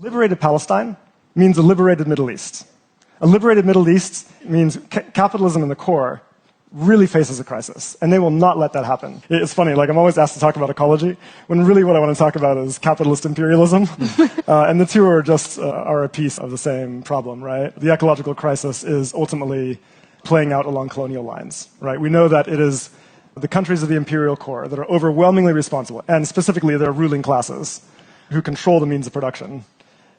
Liberated Palestine means a liberated Middle East. A liberated Middle East means capitalism in the core really faces a crisis, and they will not let that happen. It's funny, like I'm always asked to talk about ecology, when really what I want to talk about is capitalist imperialism, and the two are just are a piece of the same problem, right? The ecological crisis is ultimately playing out along colonial lines, right? We know that it is the countries of the imperial core that are overwhelmingly responsible, and specifically their ruling classes, who control the means of production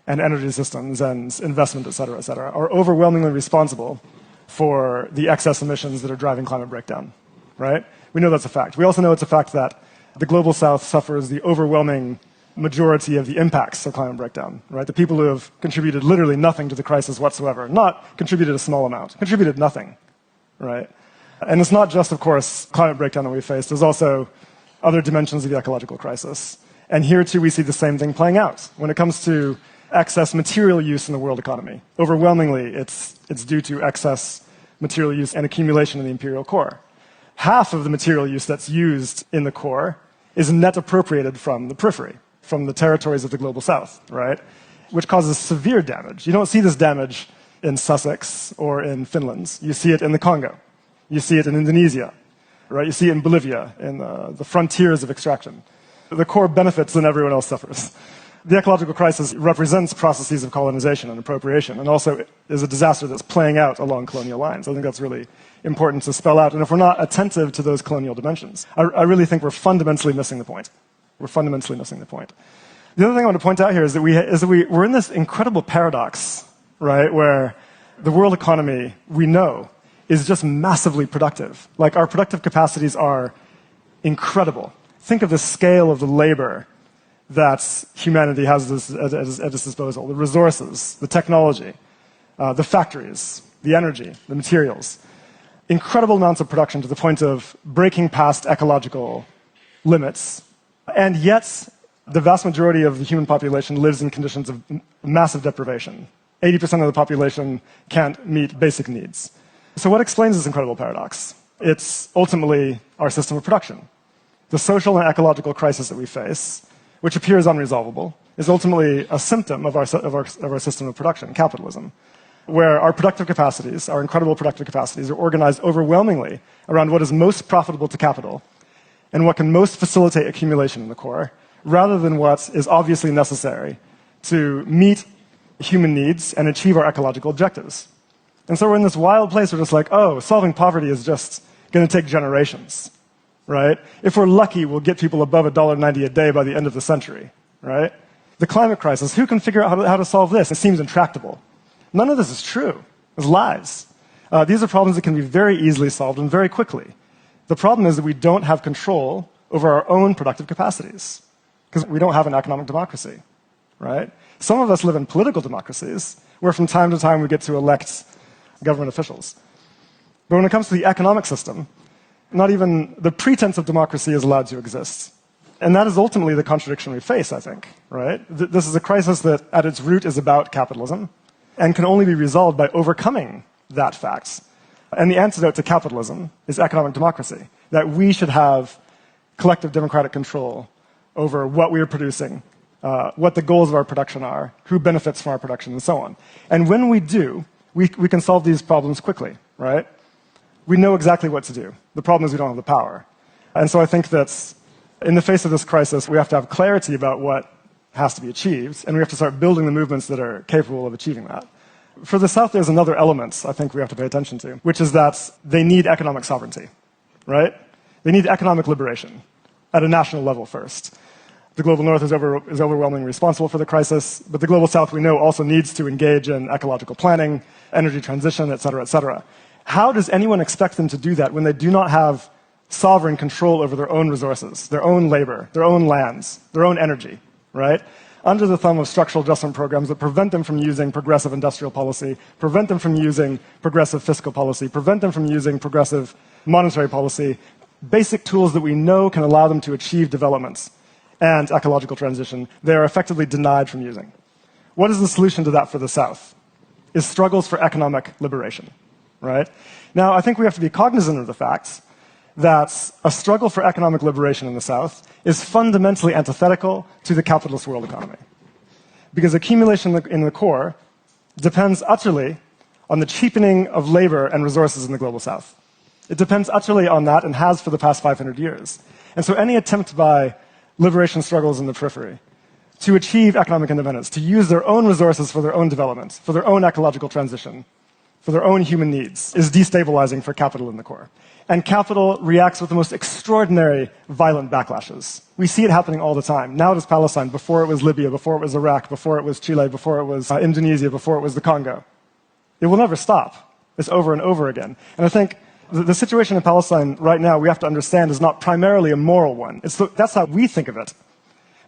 and energy systems and investment, et cetera, are overwhelmingly responsible for the excess emissions that are driving climate breakdown, right? We know that's a fact. We also know it's a fact that the global south suffers the overwhelming majority of the impacts of climate breakdown, right? The people who have contributed literally nothing to the crisis whatsoever, not contributed a small amount, contributed nothing, right? And it's not just, of course, climate breakdown that we face. There's also other dimensions of the ecological crisis. And here, too, we see the same thing playing out. When it comes to excess material use in the world economy, overwhelmingly, it's due to excess material use and accumulation in the imperial core. Half of the material use that's used in the core is net appropriated from the periphery, from the territories of the global south, right? Which causes severe damage. You don't see this damage in Sussex or in Finland. You see it in the Congo. You see it in Indonesia, right? You see it in Bolivia, in the frontiers of extraction. The core benefits and everyone else suffers. The ecological crisis represents processes of colonization and appropriation, and also is a disaster that's playing out along colonial lines. I think that's really important to spell out. And if we're not attentive to those colonial dimensions, I really think we're fundamentally missing the point. We're fundamentally missing the point. The other thing I want to point out here is that we're in this incredible paradox, right, where the world economy, we know, is just massively productive. Like, our productive capacities are incredible. Think of the scale of the labor that humanity has at its disposal, the resources, the technology, the factories, the energy, the materials. Incredible amounts of production to the point of breaking past ecological limits. And yet, the vast majority of the human population lives in conditions of massive deprivation. 80% of the population can't meet basic needs. So what explains this incredible paradox? It's ultimately our system of production. The social and ecological crisis that we face, which appears unresolvable, is ultimately a symptom of our system of production, capitalism, where our productive capacities, our incredible productive capacities, are organized overwhelmingly around what is most profitable to capital and what can most facilitate accumulation in the core, rather than what is obviously necessary to meet human needs and achieve our ecological objectives. And so we're in this wild place where it's like, oh, solving poverty is just going to take generations. Right? If we're lucky, we'll get people above $1.90 a day by the end of the century, right? The climate crisis, who can figure out how to solve this? It seems intractable. None of this is true. It's lies. These are problems that can be very easily solved and very quickly. The problem is that we don't have control over our own productive capacities because we don't have an economic democracy, right? Some of us live in political democracies where from time to time we get to elect government officials. But when it comes to the economic system, not even the pretense of democracy is allowed to exist. And that is ultimately the contradiction we face, I think, right? This is a crisis that, at its root, is about capitalism and can only be resolved by overcoming that fact. And the antidote to capitalism is economic democracy, that we should have collective democratic control over what we are producing, what the goals of our production are, who benefits from our production, and so on. And when we do, we can solve these problems quickly, right? We know exactly what to do. The problem is we don't have the power. And so I think that in the face of this crisis, we have to have clarity about what has to be achieved, and we have to start building the movements that are capable of achieving that. For the South, there's another element I think we have to pay attention to, which is that they need economic sovereignty, right? They need economic liberation at a national level first. The global North is overwhelmingly responsible for the crisis, but the global South, we know, also needs to engage in ecological planning, energy transition, et cetera, et cetera. How does anyone expect them to do that when they do not have sovereign control over their own resources, their own labor, their own lands, their own energy, right? Under the thumb of structural adjustment programs that prevent them from using progressive industrial policy, prevent them from using progressive fiscal policy, prevent them from using progressive monetary policy, basic tools that we know can allow them to achieve developments and ecological transition, they are effectively denied from using. What is the solution to that for the South? Is struggles for economic liberation. Right? Now, I think we have to be cognizant of the fact that a struggle for economic liberation in the South is fundamentally antithetical to the capitalist world economy. because accumulation in the core depends utterly on the cheapening of labor and resources in the global south. It depends utterly on that and has for the past 500 years. And so any attempt by liberation struggles in the periphery to achieve economic independence, to use their own resources for their own development, for their own ecological transition, for their own human needs, is destabilizing for capital in the core. And capital reacts with the most extraordinary violent backlashes. We see it happening all the time. Now it is Palestine, before it was Libya, before it was Iraq, before it was Chile, before it was Indonesia, before it was the Congo. It will never stop. It's over and over again. And I think the situation in Palestine right now, we have to understand, is not primarily a moral one. That's how we think of it.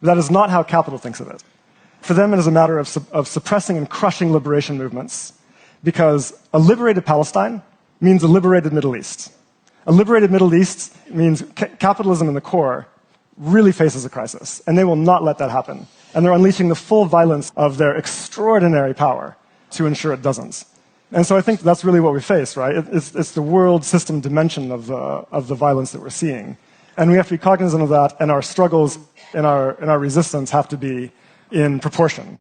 That is not how capital thinks of it. For them, it is a matter of suppressing and crushing liberation movements, because a liberated Palestine means a liberated Middle East. A liberated Middle East means capitalism in the core really faces a crisis, and they will not let that happen. And they're unleashing the full violence of their extraordinary power to ensure it doesn't. And so I think that's really what we face, right? It's the world system dimension of the violence that we're seeing. And we have to be cognizant of that, and our struggles and our resistance have to be in proportion.